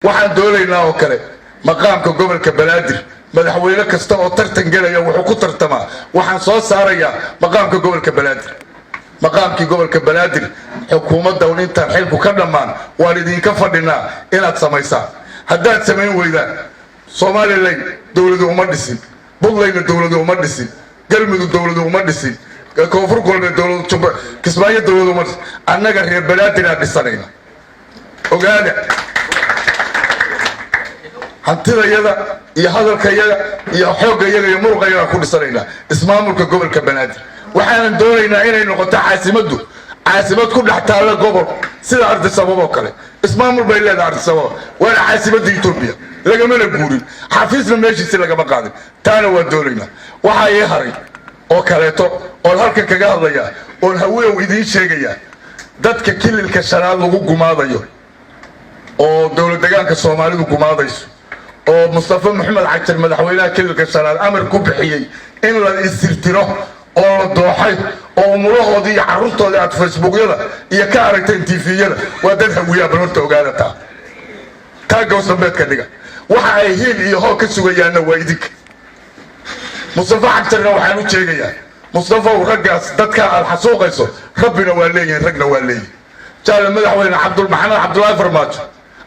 waxaan doonaynaa oo kale maqaamka gobolka Banaadir madaxweyne kasta oo tartan galaya wuxuu ku tartamaa waxaan soo saarayaa maqaamka gobolka Banaadir maqaamkii gobolka Banaadir xukuumadda oo inta xilku ka dhamaan waan idinka fadhinaa inaad samaysaan haddaad samayn weydaan Soomaaliland dawladdu uma dhisin Puntland dawladdu uma dhisin galmudug dawladdu uma dhisin koonfur galbeed dawladdu Kismaayo dawladdu uma dhisin annaga reer Banaadir aan dhisanayna ogaada hantidayada iyo hadalkayada iyo xoogayada iyo muruqayada ku dhisanayna ismaamulka gobolka Banaadir waxaan doonaynaa inay noqoto caasimad ku dhex taala gobol sida Addis Ababa kale ismaamul bay leedahay Addis Ababa waa caasimadda Itoobiya lagama guurin xafiisna meeshiisa lagama qaadin taana waa doonaynaa waxa ay haray oo kaleeto oo halka kaga hadlaya oo haweew idin sheegaya dadka kililka shanaad lagu gumaadayo oo dawlad deegaanka Soomaalidu gumaadayso oo Mustafa Maxamed Cagtar madaxweynaha kililka shanaad amar ku bixiyay in la istirtiro oo la dooxay oo umurahoodii iyo carruurtoodii aad Facebookyada iyo ka aragteen TV-yada waa dad hawiya barta ogaadata taago sameedka dhiga waxa ay hiil iyo hoo ka sugayaan waa idinka Mustafa Cagtarna waxaan u sheegayaa Mustafa raggaas dadka aad xasuuqayso rabbina waa leeyahay ragna waa leeyahay jaal madaxweyne Cabdullaahi Farmaajo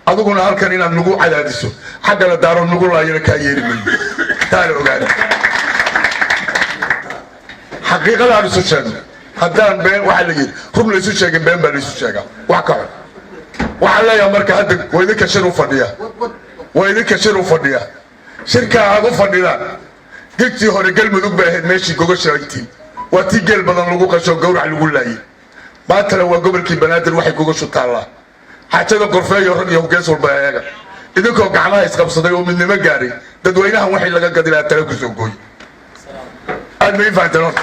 aduguna halkan inaad nagu cadaadiso xagga daaro nagu laayana ka yeerimayo taana ogaada حقيقة أنا سوشيال هدان بين واحد يجي هم اللي سوشيال بين بني سوشيال وعكر وحلا يا مركز هذا ويدك شنو فديا ويدك شنو فديا شركة هذا فديا قلتي هو رجال مذوق به ماشي جوجل شركتي وتيجي بدل لوجو كشوا جور على الولاية ما ترى وجبر كي بنادر واحد جوجل شو تعالى حتى لو قرفة يوم جالسوا بياجا إذا كان جماعة يسقط صدق ومن ما جاري تدوينها واحد لقى قدر أتلاقي سوقي أنا يفعلون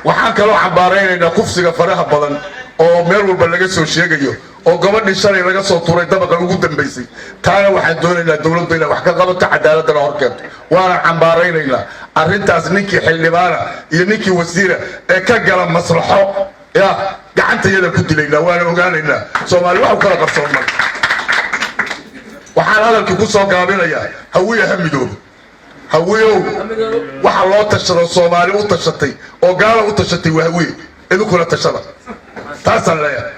وحنا لو عبارين إن كفسك فرح بدن أو ميرو بلغة سوشيالية أو قبل نشاري لغة صوتورة دبق الوجود بيسي تانا واحد دون إلى الدولة بينا وحكا قبل تعدالة الأركان وأنا عبارين إلى أرنتاس نيكي حلبانا ينيكي وزيرة كجلا مصلحة يا قعنت يدا كنت لينا وأنا وقال لنا سومالي واحد كلا قف سومالي وحنا هذا الكبوس وقابلنا يا هوية هم يدور هويو waxa loo tashado Soomaali u tashatay oo gaal u tashatay waa hawiye idinku la tashada taas aan leeyahay